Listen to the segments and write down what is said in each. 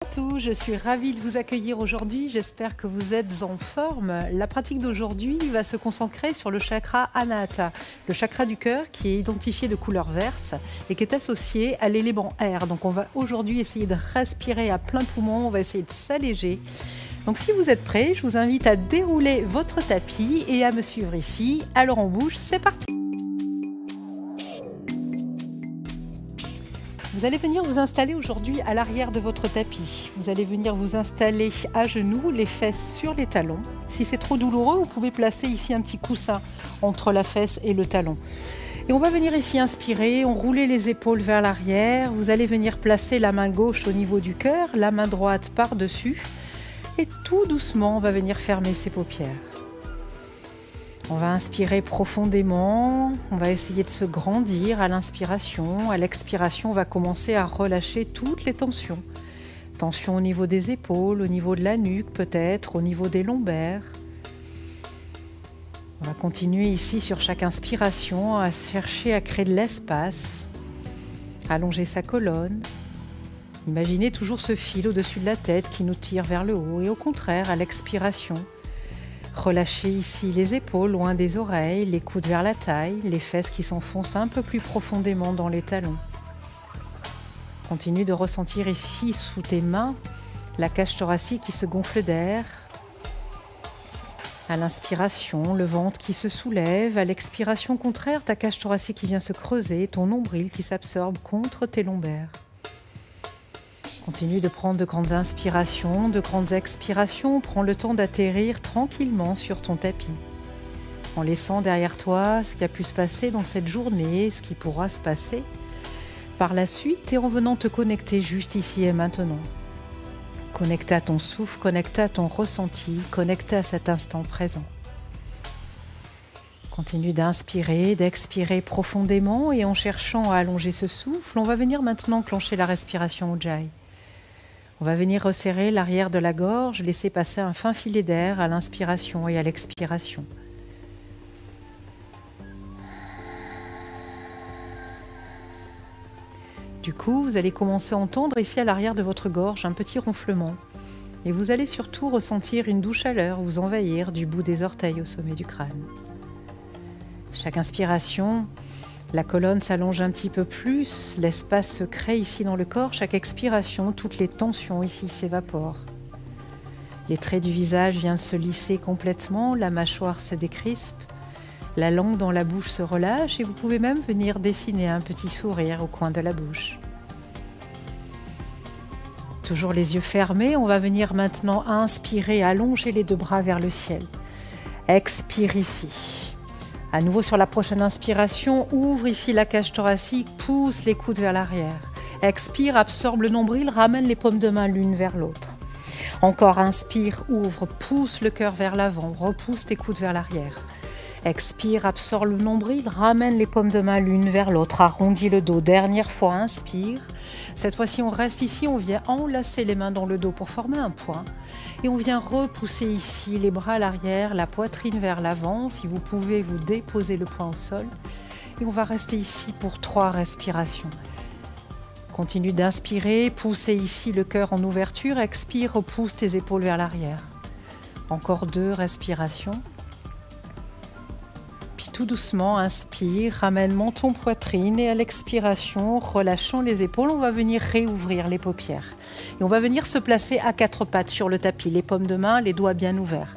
Bonjour, je suis ravie de vous accueillir aujourd'hui. J'espère que vous êtes en forme. La pratique d'aujourd'hui va se concentrer sur le chakra Anahata, le chakra du cœur qui est identifié de couleur verte et qui est associé à l'élément air. Donc on va aujourd'hui essayer de respirer à plein poumon, on va essayer de s'alléger. Donc si vous êtes prêts, je vous invite à dérouler votre tapis et à me suivre ici. Alors on bouge, c'est parti! Vous allez venir vous installer aujourd'hui à l'arrière de votre tapis. Vous allez venir vous installer à genoux, les fesses sur les talons. Si c'est trop douloureux, vous pouvez placer ici un petit coussin entre la fesse et le talon. Et on va venir ici inspirer, on roule les épaules vers l'arrière. Vous allez venir placer la main gauche au niveau du cœur, la main droite par-dessus. Et tout doucement, on va venir fermer ses paupières. On va inspirer profondément, on va essayer de se grandir à l'inspiration. À l'expiration, on va commencer à relâcher toutes les tensions. Tension au niveau des épaules, au niveau de la nuque peut-être, au niveau des lombaires. On va continuer ici sur chaque inspiration à chercher à créer de l'espace, allonger sa colonne. Imaginez toujours ce fil au-dessus de la tête qui nous tire vers le haut et au contraire, à l'expiration, relâchez ici les épaules loin des oreilles, les coudes vers la taille, les fesses qui s'enfoncent un peu plus profondément dans les talons. Continue de ressentir ici sous tes mains la cage thoracique qui se gonfle d'air. À l'inspiration, le ventre qui se soulève. À l'expiration contraire, ta cage thoracique qui vient se creuser, ton nombril qui s'absorbe contre tes lombaires. Continue de prendre de grandes inspirations, de grandes expirations. Prends le temps d'atterrir tranquillement sur ton tapis, en laissant derrière toi ce qui a pu se passer dans cette journée, ce qui pourra se passer par la suite et en venant te connecter juste ici et maintenant. Connecté à ton souffle, connecté à ton ressenti, connecté à cet instant présent. Continue d'inspirer, d'expirer profondément et en cherchant à allonger ce souffle, on va venir maintenant enclencher la respiration Ujjayi. On va venir resserrer l'arrière de la gorge, laisser passer un fin filet d'air à l'inspiration et à l'expiration. Du coup, vous allez commencer à entendre ici à l'arrière de votre gorge un petit ronflement. Et vous allez surtout ressentir une douce chaleur vous envahir du bout des orteils au sommet du crâne. Chaque inspiration, la colonne s'allonge un petit peu plus, l'espace se crée ici dans le corps. Chaque expiration, toutes les tensions ici s'évaporent. Les traits du visage viennent se lisser complètement, la mâchoire se décrispe, la langue dans la bouche se relâche et vous pouvez même venir dessiner un petit sourire au coin de la bouche. Toujours les yeux fermés, on va venir maintenant inspirer, allonger les deux bras vers le ciel. Expire ici. À nouveau sur la prochaine inspiration, ouvre ici la cage thoracique, pousse les coudes vers l'arrière. Expire, absorbe le nombril, ramène les paumes de main l'une vers l'autre. Encore inspire, ouvre, pousse le cœur vers l'avant, repousse tes coudes vers l'arrière. Expire, absorbe le nombril, ramène les paumes de main l'une vers l'autre, arrondis le dos. Dernière fois, inspire. Cette fois-ci, on reste ici, on vient enlacer les mains dans le dos pour former un point. Et on vient repousser ici les bras à l'arrière, la poitrine vers l'avant. Si vous pouvez, vous déposez le poing au sol. Et on va rester ici pour 3 respirations. Continue d'inspirer, poussez ici le cœur en ouverture. Expire, repousse tes épaules vers l'arrière. Encore 2 respirations. Tout doucement, inspire, ramène menton poitrine et à l'expiration, relâchant les épaules, on va venir réouvrir les paupières. Et on va venir se placer à 4 pattes sur le tapis, les paumes de main, les doigts bien ouverts.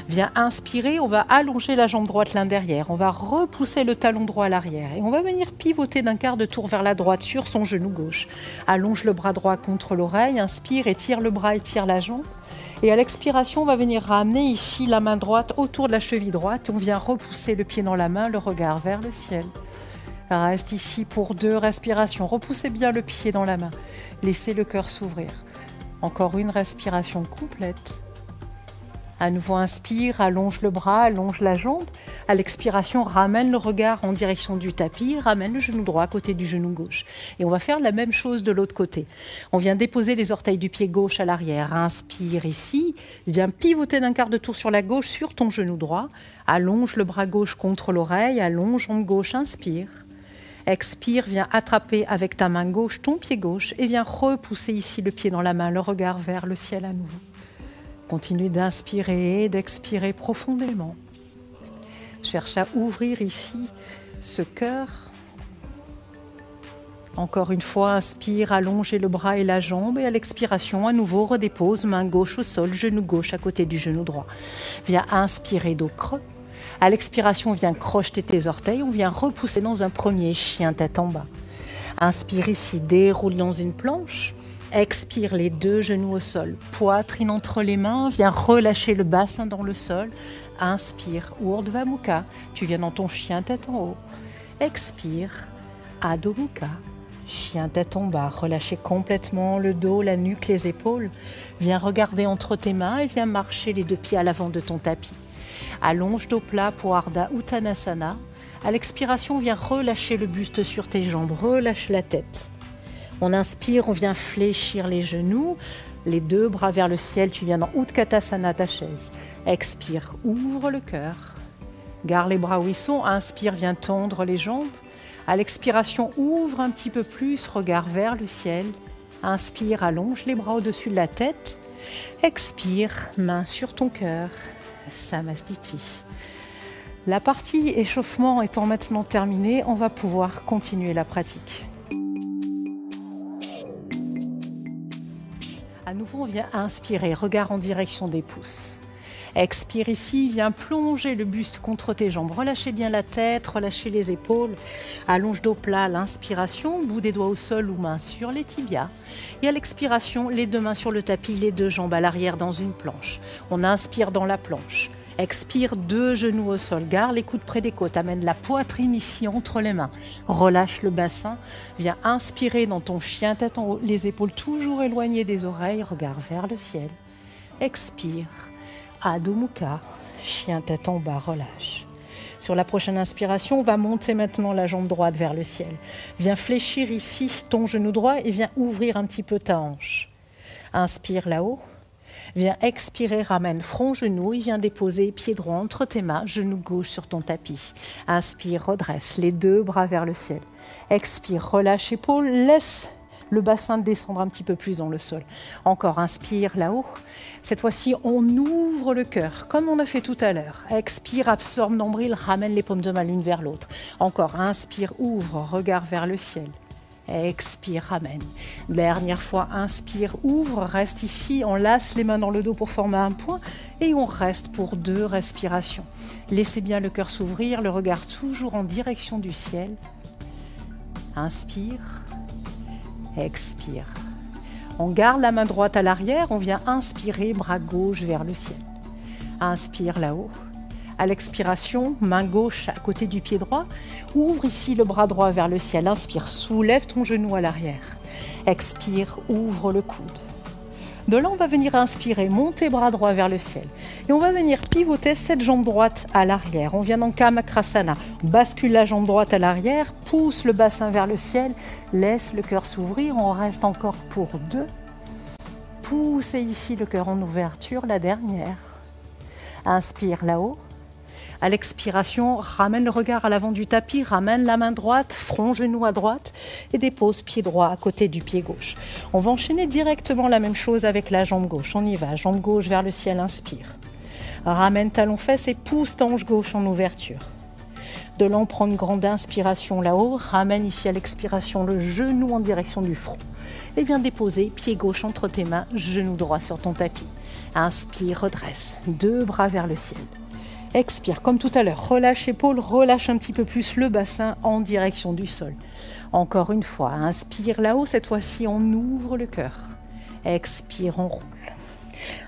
Viens inspirer, on va allonger la jambe droite l'un derrière, on va repousser le talon droit à l'arrière et on va venir pivoter d'un quart de tour vers la droite sur son genou gauche. Allonge le bras droit contre l'oreille, inspire, étire le bras, étire la jambe. Et à l'expiration, on va venir ramener ici la main droite autour de la cheville droite. On vient repousser le pied dans la main, le regard vers le ciel. Reste ici pour 2 respirations. Repoussez bien le pied dans la main. Laissez le cœur s'ouvrir. Encore une respiration complète. À nouveau, inspire, allonge le bras, allonge la jambe. À l'expiration, ramène le regard en direction du tapis, ramène le genou droit à côté du genou gauche. Et on va faire la même chose de l'autre côté. On vient déposer les orteils du pied gauche à l'arrière. Inspire ici, viens pivoter d'un quart de tour sur la gauche sur ton genou droit. Allonge le bras gauche contre l'oreille, allonge jambe gauche, inspire. Expire, viens attraper avec ta main gauche ton pied gauche et viens repousser ici le pied dans la main, le regard vers le ciel à nouveau. Continue d'inspirer et d'expirer profondément. Cherche à ouvrir ici ce cœur. Encore une fois, inspire, allongez le bras et la jambe et à l'expiration, à nouveau, redépose, main gauche au sol, genou gauche à côté du genou droit. Viens inspirer dos creux. À l'expiration, viens crocheter tes orteils, on vient repousser dans un premier chien tête en bas. Inspire ici, déroule dans une planche. Expire les deux genoux au sol, poitrine entre les mains, viens relâcher le bassin dans le sol. Inspire, Urdhva Mukha, tu viens dans ton chien tête en haut. Expire, Adho Mukha, chien tête en bas, relâchez complètement le dos, la nuque, les épaules. Viens regarder entre tes mains et viens marcher les deux pieds à l'avant de ton tapis. Allonge dos plat pour Ardha Uttanasana. À l'expiration, viens relâcher le buste sur tes jambes, relâche la tête. On inspire, on vient fléchir les genoux, les deux bras vers le ciel, tu viens dans Utkatasana, ta chaise. Expire, ouvre le cœur. Garde les bras où ils sont, inspire, viens tendre les jambes. À l'expiration, ouvre un petit peu plus, regard vers le ciel. Inspire, allonge les bras au-dessus de la tête. Expire, main sur ton cœur. Samastiti. La partie échauffement étant maintenant terminée, on va pouvoir continuer la pratique. À nouveau, on vient inspirer, regard en direction des pouces. Expire ici, viens plonger le buste contre tes jambes. Relâchez bien la tête, relâchez les épaules. Allonge dos plat, l'inspiration, bout des doigts au sol ou mains sur les tibias. Et à l'expiration, les deux mains sur le tapis, les deux jambes à l'arrière dans une planche. On inspire dans la planche. Expire, deux genoux au sol, garde les coudes près des côtes, amène la poitrine ici entre les mains. Relâche le bassin, viens inspirer dans ton chien tête en haut, les épaules toujours éloignées des oreilles, regard vers le ciel. Expire, Adho Mukha, chien tête en bas, relâche. Sur la prochaine inspiration, on va monter maintenant la jambe droite vers le ciel. Viens fléchir ici ton genou droit et viens ouvrir un petit peu ta hanche. Inspire là-haut. Viens expirer, ramène front, genou et viens déposer pied droit entre tes mains, genou gauche sur ton tapis. Inspire, redresse les deux bras vers le ciel. Expire, relâche épaule, laisse le bassin descendre un petit peu plus dans le sol. Encore, inspire là-haut. Cette fois-ci, on ouvre le cœur, comme on a fait tout à l'heure. Expire, absorbe nombril, ramène les paumes de main l'une vers l'autre. Encore, inspire, ouvre, regard vers le ciel. Expire, ramène. Dernière fois, inspire, ouvre, reste ici, on lasse les mains dans le dos pour former un point et on reste pour 2 respirations. Laissez bien le cœur s'ouvrir, le regard toujours en direction du ciel. Inspire, expire. On garde la main droite à l'arrière, on vient inspirer, bras gauche vers le ciel. Inspire là-haut. À l'expiration, main gauche à côté du pied droit. Ouvre ici le bras droit vers le ciel. Inspire, soulève ton genou à l'arrière. Expire, ouvre le coude. De là, on va venir inspirer, monter bras droit vers le ciel. Et on va venir pivoter cette jambe droite à l'arrière. On vient dans Kamakrasana. On bascule la jambe droite à l'arrière, pousse le bassin vers le ciel, laisse le cœur s'ouvrir. On reste encore pour 2. Poussez ici le cœur en ouverture, la dernière. Inspire là-haut. À l'expiration, ramène le regard à l'avant du tapis, ramène la main droite, front, genou à droite et dépose pied droit à côté du pied gauche. On va enchaîner directement la même chose avec la jambe gauche. On y va, jambe gauche vers le ciel, inspire. Ramène talon fesse et pousse ta hanche gauche en ouverture. De là, on prend une grande inspiration là-haut, ramène ici à l'expiration le genou en direction du front. Et viens déposer pied gauche entre tes mains, genou droit sur ton tapis. Inspire, redresse, 2 bras vers le ciel. Expire, comme tout à l'heure, relâche épaule, relâche un petit peu plus le bassin en direction du sol. Encore une fois, inspire là-haut, cette fois-ci on ouvre le cœur. Expire, on roule.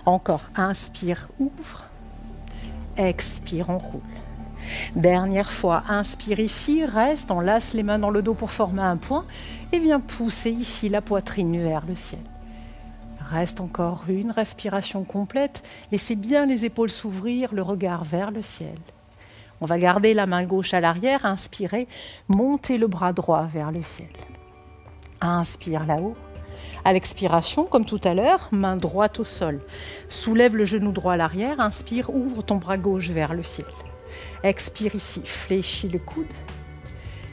Encore, inspire, ouvre. Expire, on roule. Dernière fois, inspire ici, reste, on lasse les mains dans le dos pour former un point et viens pousser ici la poitrine vers le ciel. Reste encore une respiration complète. Laissez bien les épaules s'ouvrir, le regard vers le ciel. On va garder la main gauche à l'arrière, inspirez, montez le bras droit vers le ciel. Inspire là-haut. À l'expiration, comme tout à l'heure, main droite au sol. Soulève le genou droit à l'arrière, inspire, ouvre ton bras gauche vers le ciel. Expire ici, fléchis le coude.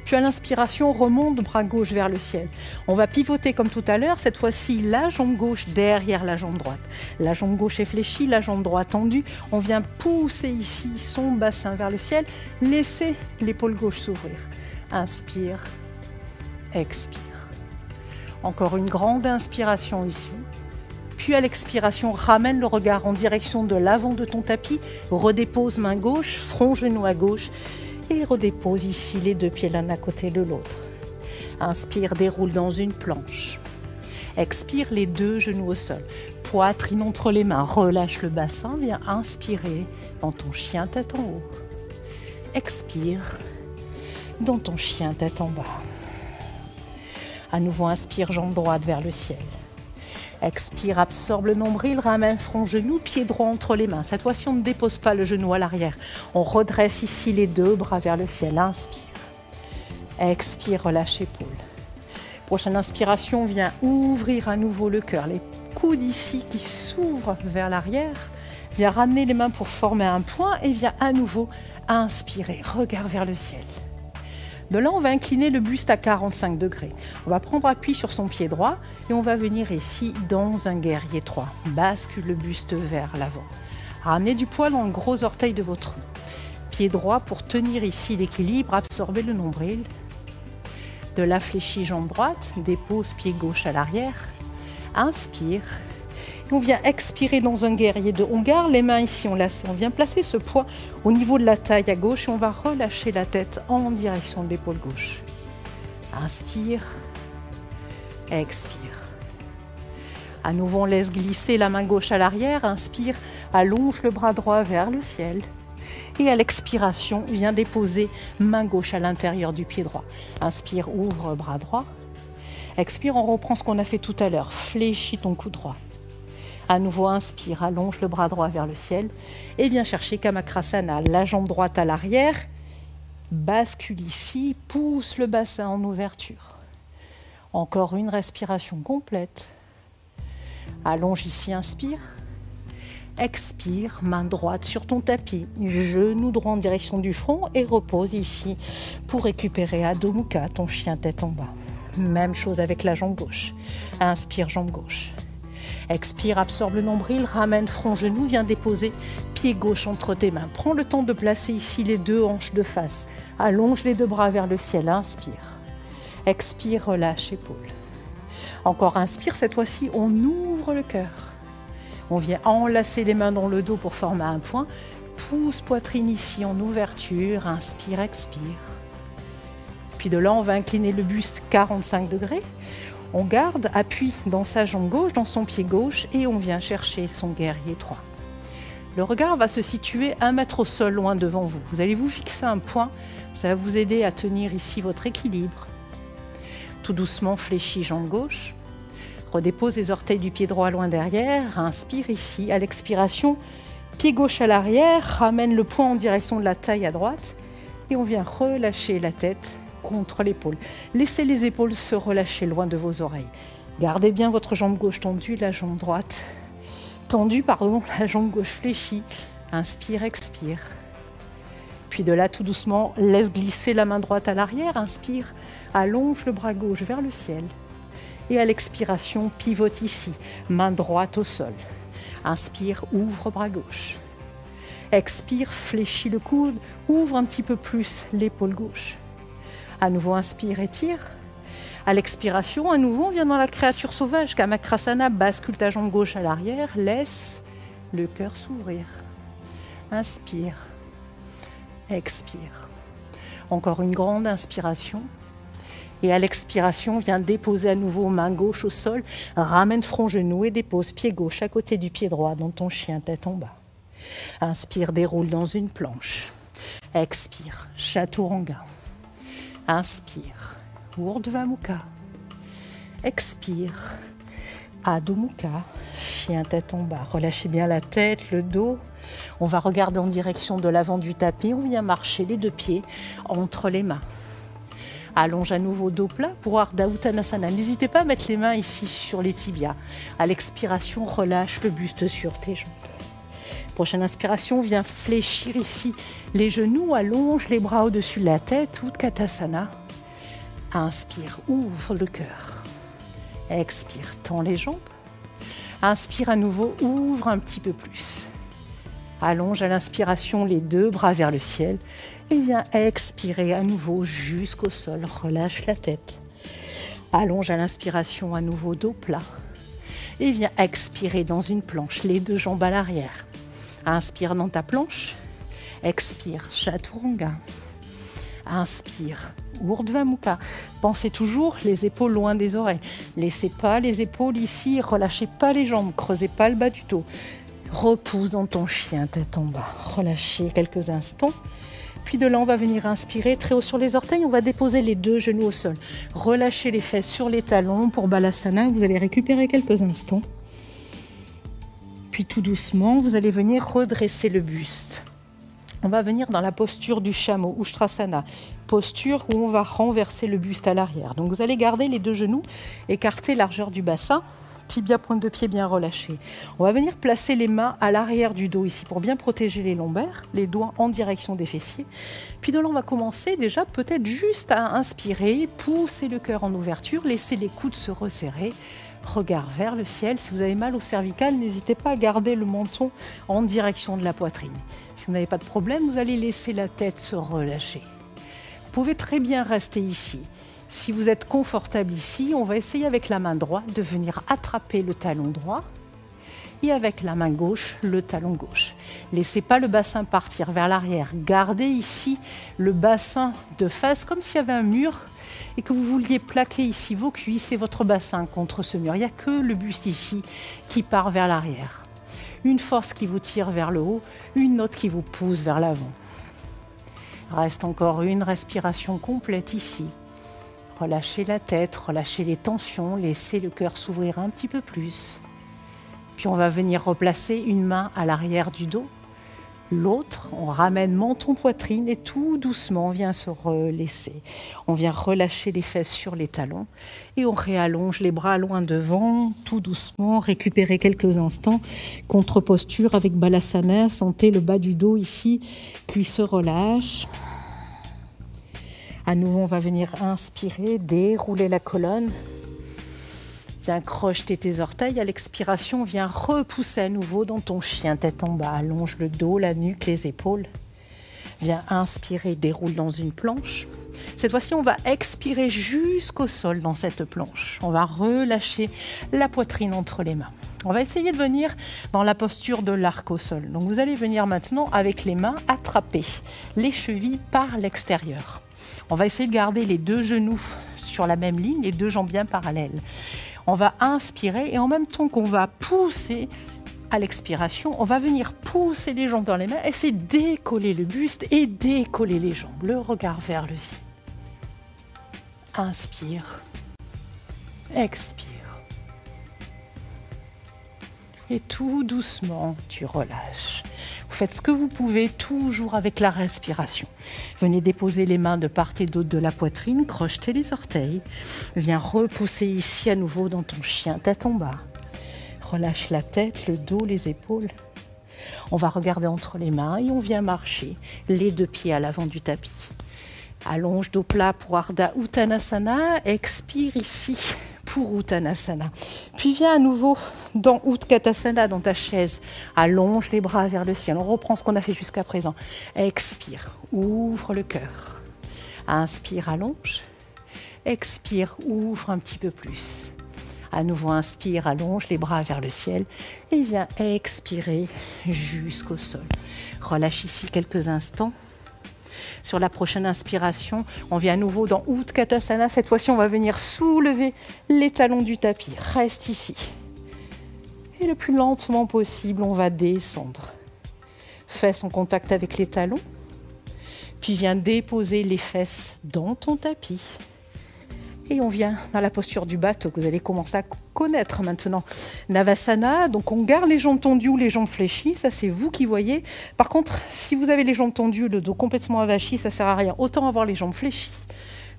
Puis à l'inspiration, remonte bras gauche vers le ciel. On va pivoter comme tout à l'heure, cette fois-ci la jambe gauche derrière la jambe droite. La jambe gauche est fléchie, la jambe droite tendue. On vient pousser ici son bassin vers le ciel. Laissez l'épaule gauche s'ouvrir. Inspire, expire. Encore une grande inspiration ici. Puis à l'expiration, ramène le regard en direction de l'avant de ton tapis. Redépose main gauche, front genou à gauche. Et redépose ici les deux pieds l'un à côté de l'autre. Inspire, déroule dans une planche. Expire, les deux genoux au sol. Poitrine entre les mains, relâche le bassin. Viens inspirer dans ton chien tête en haut. Expire dans ton chien tête en bas. À nouveau, inspire, jambe droite vers le ciel. Expire, absorbe le nombril, ramène front, genou, pied droit entre les mains. Cette fois-ci, on ne dépose pas le genou à l'arrière. On redresse ici les deux bras vers le ciel. Inspire. Expire, relâche épaule. Prochaine inspiration, viens ouvrir à nouveau le cœur. Les coudes ici qui s'ouvrent vers l'arrière. Viens ramener les mains pour former un point et viens à nouveau inspirer. Regard vers le ciel. De là, on va incliner le buste à 45 degrés. On va prendre appui sur son pied droit et on va venir ici dans un guerrier 3. Bascule le buste vers l'avant. Ramenez du poids dans le gros orteil de votre main. Pied droit pour tenir ici l'équilibre, absorber le nombril. De la fléchie jambe droite, dépose pied gauche à l'arrière. Inspire. On vient expirer dans un guerrier 2. On garde les mains ici enlacées. On vient placer ce poids au niveau de la taille à gauche et on va relâcher la tête en direction de l'épaule gauche. Inspire. Expire. À nouveau, on laisse glisser la main gauche à l'arrière. Inspire. Allonge le bras droit vers le ciel. Et à l'expiration, viens déposer main gauche à l'intérieur du pied droit. Inspire, ouvre bras droit. Expire, on reprend ce qu'on a fait tout à l'heure. Fléchis ton cou droit. À nouveau, inspire, allonge le bras droit vers le ciel et viens chercher Kamakrasana, la jambe droite à l'arrière. Bascule ici, pousse le bassin en ouverture. Encore une respiration complète. Allonge ici, inspire. Expire, main droite sur ton tapis, genou droit en direction du front et repose ici pour récupérer Adho Mukha, ton chien tête en bas. Même chose avec la jambe gauche. Inspire, jambe gauche. Expire, absorbe le nombril, ramène front, genou, viens déposer pied gauche entre tes mains. Prends le temps de placer ici les deux hanches de face. Allonge les deux bras vers le ciel, inspire. Expire, relâche épaule. Encore inspire, cette fois-ci, on ouvre le cœur. On vient enlacer les mains dans le dos pour former un point. Pousse poitrine ici en ouverture, inspire, expire. Puis de là, on va incliner le buste 45 degrés. On garde appui dans sa jambe gauche, dans son pied gauche et on vient chercher son guerrier 3. Le regard va se situer 1 mètre au sol, loin devant vous. Vous allez vous fixer un point, ça va vous aider à tenir ici votre équilibre. Tout doucement, fléchis jambe gauche. Redépose les orteils du pied droit loin derrière. Inspire ici. À l'expiration, pied gauche à l'arrière. Ramène le poing en direction de la taille à droite. Et on vient relâcher la tête contre l'épaule. Laissez les épaules se relâcher loin de vos oreilles. Gardez bien votre jambe gauche tendue, la jambe droite tendue, la jambe gauche fléchie. Inspire, expire. Puis de là, tout doucement, laisse glisser la main droite à l'arrière. Inspire, allonge le bras gauche vers le ciel. Et à l'expiration, pivote ici, main droite au sol. Inspire, ouvre bras gauche. Expire, fléchis le coude, ouvre un petit peu plus l'épaule gauche. À nouveau, inspire, étire. À l'expiration, à nouveau, on vient dans la créature sauvage. Kamakrasana, bascule ta jambe gauche à l'arrière. Laisse le cœur s'ouvrir. Inspire. Expire. Encore une grande inspiration. Et à l'expiration, viens déposer à nouveau main gauche au sol. Ramène front, genou et dépose pied gauche à côté du pied droit dans ton chien tête en bas. Inspire, déroule dans une planche. Expire, chaturanga. Inspire, Urdhva Mukha. Expire, Adho Mukha, chien tête en bas. Relâchez bien la tête, le dos. On va regarder en direction de l'avant du tapis. On vient marcher les deux pieds entre les mains. Allonge à nouveau dos plat pour Ardha Uttanasana. N'hésitez pas à mettre les mains ici sur les tibias. À l'expiration, relâche le buste sur tes jambes. Prochaine inspiration, viens fléchir ici les genoux, allonge les bras au-dessus de la tête, Utkatasana. Inspire, ouvre le cœur. Expire, tends les jambes. Inspire à nouveau, ouvre un petit peu plus. Allonge à l'inspiration les deux bras vers le ciel et viens expirer à nouveau jusqu'au sol. Relâche la tête. Allonge à l'inspiration à nouveau, dos plat. Et viens expirer dans une planche, les deux jambes à l'arrière. Inspire dans ta planche. Expire, Chaturanga. Inspire, Urdhva Mukha. Pensez toujours les épaules loin des oreilles. Laissez pas les épaules ici, relâchez pas les jambes, creusez pas le bas du dos. Repousse dans ton chien, tête en bas. Relâchez quelques instants. Puis de là, on va venir inspirer très haut sur les orteils. On va déposer les deux genoux au sol. Relâchez les fesses sur les talons pour Balasana. Vous allez récupérer quelques instants. Puis tout doucement, vous allez venir redresser le buste. On va venir dans la posture du chameau, Ustrasana. Posture où on va renverser le buste à l'arrière. Donc vous allez garder les deux genoux, écarter largeur du bassin. Tibia, pointe de pied bien relâchée. On va venir placer les mains à l'arrière du dos ici pour bien protéger les lombaires, les doigts en direction des fessiers. Puis de là, on va commencer déjà peut-être juste à inspirer, pousser le cœur en ouverture, laisser les coudes se resserrer. Regard vers le ciel. Si vous avez mal au cervical, n'hésitez pas à garder le menton en direction de la poitrine. Si vous n'avez pas de problème, vous allez laisser la tête se relâcher. Vous pouvez très bien rester ici. Si vous êtes confortable ici, on va essayer avec la main droite de venir attraper le talon droit et avec la main gauche, le talon gauche. Laissez pas le bassin partir vers l'arrière. Gardez ici le bassin de face comme s'il y avait un mur et que vous vouliez plaquer ici vos cuisses et votre bassin contre ce mur. Il n'y a que le buste ici qui part vers l'arrière. Une force qui vous tire vers le haut, une autre qui vous pousse vers l'avant. Reste encore une respiration complète ici. Relâchez la tête, relâchez les tensions, laissez le cœur s'ouvrir un petit peu plus. Puis on va venir replacer une main à l'arrière du dos. L'autre, on ramène menton-poitrine et tout doucement, on vient se relaisser. On vient relâcher les fesses sur les talons et on réallonge les bras loin devant, tout doucement, récupérer quelques instants. Contre-posture avec Balasana, sentez le bas du dos ici qui se relâche. À nouveau, on va venir inspirer, dérouler la colonne. Viens crocheter tes orteils. À l'expiration, viens repousser à nouveau dans ton chien, tête en bas. Allonge le dos, la nuque, les épaules. Viens inspirer, déroule dans une planche. Cette fois-ci, on va expirer jusqu'au sol dans cette planche. On va relâcher la poitrine entre les mains. On va essayer de venir dans la posture de l'arc au sol. Donc vous allez venir maintenant avec les mains attraper les chevilles par l'extérieur. On va essayer de garder les deux genoux sur la même ligne, les deux jambes bien parallèles. On va inspirer et en même temps qu'on va pousser à l'expiration, on va venir pousser les jambes dans les mains, essayer de décoller le buste et décoller les jambes, le regard vers le ciel. Inspire, expire. Et tout doucement, tu relâches. Vous faites ce que vous pouvez, toujours avec la respiration. Venez déposer les mains de part et d'autre de la poitrine, crochetez les orteils. Viens repousser ici à nouveau dans ton chien, tête en bas. Relâche la tête, le dos, les épaules. On va regarder entre les mains et on vient marcher les deux pieds à l'avant du tapis. Allonge dos plat pour Ardha Uttanasana. Expire ici pour Uttanasana. Puis viens à nouveau dans Utkatasana, dans ta chaise. Allonge les bras vers le ciel. On reprend ce qu'on a fait jusqu'à présent. Expire, ouvre le cœur. Inspire, allonge. Expire, ouvre un petit peu plus. À nouveau, inspire, allonge les bras vers le ciel. Et viens expirer jusqu'au sol. Relâche ici quelques instants. Sur la prochaine inspiration, on vient à nouveau dans Utkatasana. Cette fois-ci, on va venir soulever les talons du tapis. Reste ici. Et le plus lentement possible, on va descendre. Fesses en contact avec les talons. Puis viens déposer les fesses dans ton tapis. Et on vient dans la posture du bateau que vous allez commencer à connaître maintenant. Navasana, donc on garde les jambes tendues ou les jambes fléchies, ça c'est vous qui voyez. Par contre, si vous avez les jambes tendues, le dos complètement avachi, ça sert à rien. Autant avoir les jambes fléchies.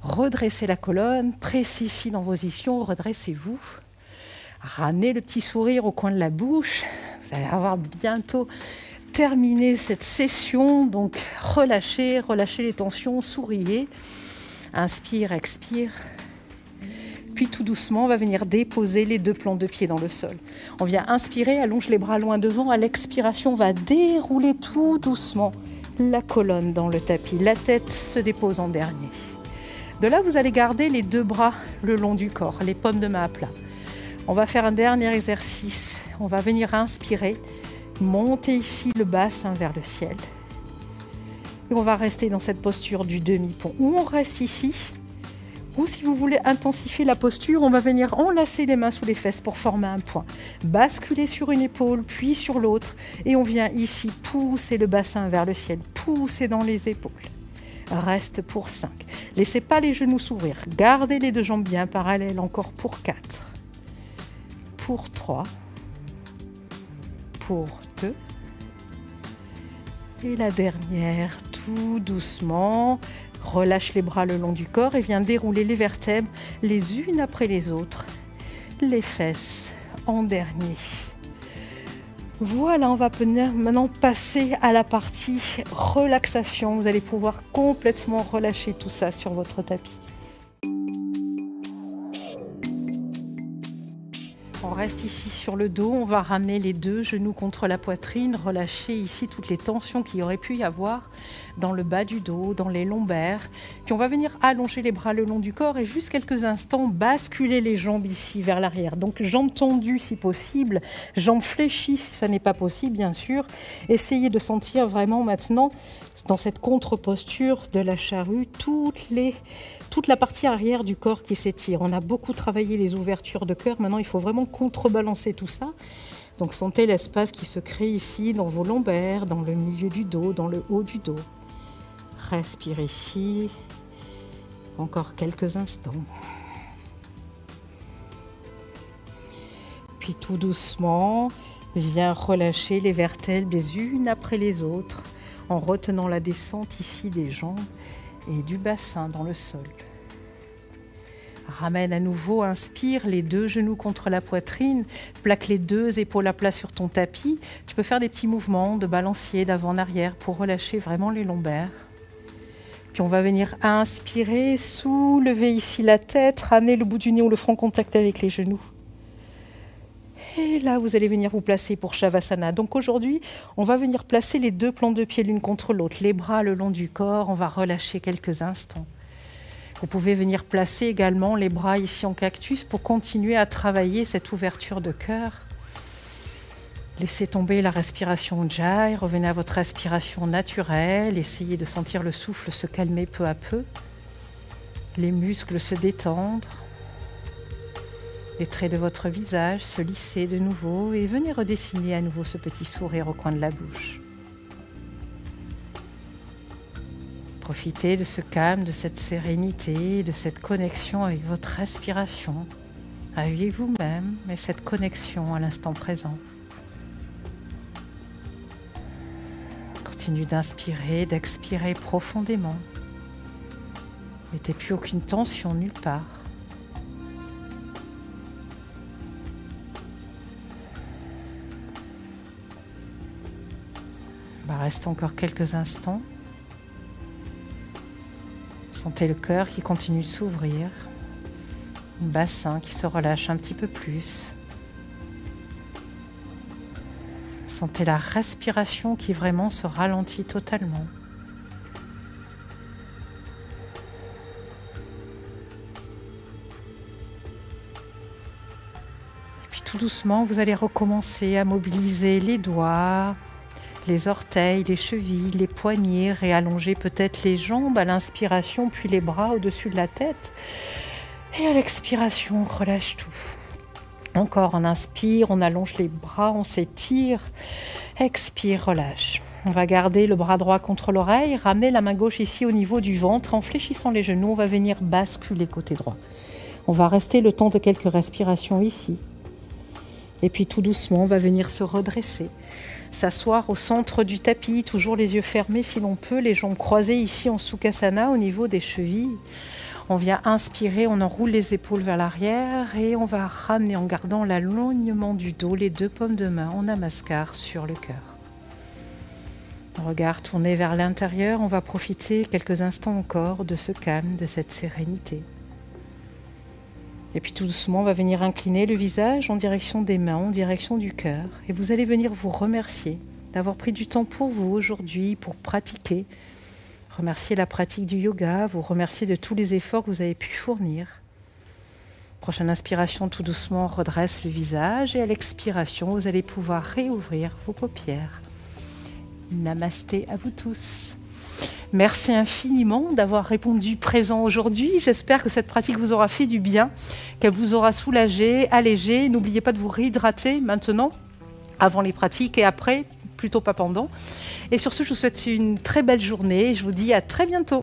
Redressez la colonne, pressez ici dans vos ischions, redressez-vous. Ramenez le petit sourire au coin de la bouche. Vous allez avoir bientôt terminé cette session, donc relâchez les tensions, souriez. Inspire, expire. Puis tout doucement, on va venir déposer les deux plans de pied dans le sol. On vient inspirer, allonge les bras loin devant. À l'expiration, on va dérouler tout doucement la colonne dans le tapis. La tête se dépose en dernier. De là, vous allez garder les deux bras le long du corps, les paumes de main à plat. On va faire un dernier exercice. On va venir inspirer, monter ici le bassin vers le ciel. Et on va rester dans cette posture du demi-pont. Ou on reste ici, ou si vous voulez intensifier la posture, on va venir enlacer les mains sous les fesses pour former un point. Basculer sur une épaule, puis sur l'autre. Et on vient ici pousser le bassin vers le ciel, pousser dans les épaules. Reste pour 5. Laissez pas les genoux s'ouvrir. Gardez les deux jambes bien parallèles encore pour 4. Pour 3. Pour 2. Et la dernière, tout doucement, relâche les bras le long du corps et viens dérouler les vertèbres les unes après les autres. Les fesses en dernier. Voilà, on va maintenant passer à la partie relaxation. Vous allez pouvoir complètement relâcher tout ça sur votre tapis. On reste ici sur le dos, on va ramener les deux genoux contre la poitrine, relâcher ici toutes les tensions qu'il y aurait pu y avoir dans le bas du dos, dans les lombaires. Puis on va venir allonger les bras le long du corps et juste quelques instants basculer les jambes ici vers l'arrière. Donc jambes tendues si possible, jambes fléchies si ça n'est pas possible bien sûr. Essayez de sentir vraiment maintenant dans cette contre-posture de la charrue toute la partie arrière du corps qui s'étire. On a beaucoup travaillé les ouvertures de cœur. Maintenant, il faut vraiment contrebalancer tout ça. Donc, sentez l'espace qui se crée ici, dans vos lombaires, dans le milieu du dos, dans le haut du dos. Respirez ici. Encore quelques instants. Puis, tout doucement, viens relâcher les vertèbres les unes après les autres, en retenant la descente ici des jambes et du bassin dans le sol. Ramène à nouveau, inspire, les deux genoux contre la poitrine, plaque les deux épaules à plat sur ton tapis. Tu peux faire des petits mouvements de balancier d'avant en arrière pour relâcher vraiment les lombaires. Puis on va venir inspirer, soulever ici la tête, ramener le bout du nez ou le front en contact avec les genoux. Et là, vous allez venir vous placer pour Shavasana. Donc aujourd'hui, on va venir placer les deux plans de pied l'une contre l'autre, les bras le long du corps. On va relâcher quelques instants. Vous pouvez venir placer également les bras ici en cactus pour continuer à travailler cette ouverture de cœur. Laissez tomber la respiration Ujjayi, revenez à votre respiration naturelle. Essayez de sentir le souffle se calmer peu à peu. Les muscles se détendre. Les traits de votre visage se lisser de nouveau et venez redessiner à nouveau ce petit sourire au coin de la bouche. Profitez de ce calme, de cette sérénité, de cette connexion avec votre respiration, avec vous-même et cette connexion à l'instant présent. Continue d'inspirer, d'expirer profondément. Mettez plus aucune tension nulle part. Reste encore quelques instants. Sentez le cœur qui continue de s'ouvrir, le bassin qui se relâche un petit peu plus. Sentez la respiration qui vraiment se ralentit totalement. Et puis tout doucement, vous allez recommencer à mobiliser les doigts, les orteils, les chevilles, les poignets, réallonger peut-être les jambes à l'inspiration, puis les bras au-dessus de la tête. Et à l'expiration, on relâche tout. Encore, on inspire, on allonge les bras, on s'étire. Expire, relâche. On va garder le bras droit contre l'oreille, ramener la main gauche ici au niveau du ventre. En fléchissant les genoux, on va venir basculer côté droit. On va rester le temps de quelques respirations ici. Et puis tout doucement, on va venir se redresser. S'asseoir au centre du tapis, toujours les yeux fermés si l'on peut, les jambes croisées ici en Sukhasana au niveau des chevilles. On vient inspirer, on enroule les épaules vers l'arrière et on va ramener en gardant l'alignement du dos, les deux paumes de main en namaskar sur le cœur. Le regard tourné vers l'intérieur, on va profiter quelques instants encore de ce calme, de cette sérénité. Et puis tout doucement, on va venir incliner le visage en direction des mains, en direction du cœur. Et vous allez venir vous remercier d'avoir pris du temps pour vous aujourd'hui, pour pratiquer. Remercier la pratique du yoga, vous remercier de tous les efforts que vous avez pu fournir. Prochaine inspiration, tout doucement, on redresse le visage. Et à l'expiration, vous allez pouvoir réouvrir vos paupières. Namasté à vous tous. Merci infiniment d'avoir répondu présent aujourd'hui. J'espère que cette pratique vous aura fait du bien, qu'elle vous aura soulagé, allégé. N'oubliez pas de vous réhydrater maintenant, avant les pratiques et après, plutôt pas pendant. Et sur ce, je vous souhaite une très belle journée. Je vous dis à très bientôt.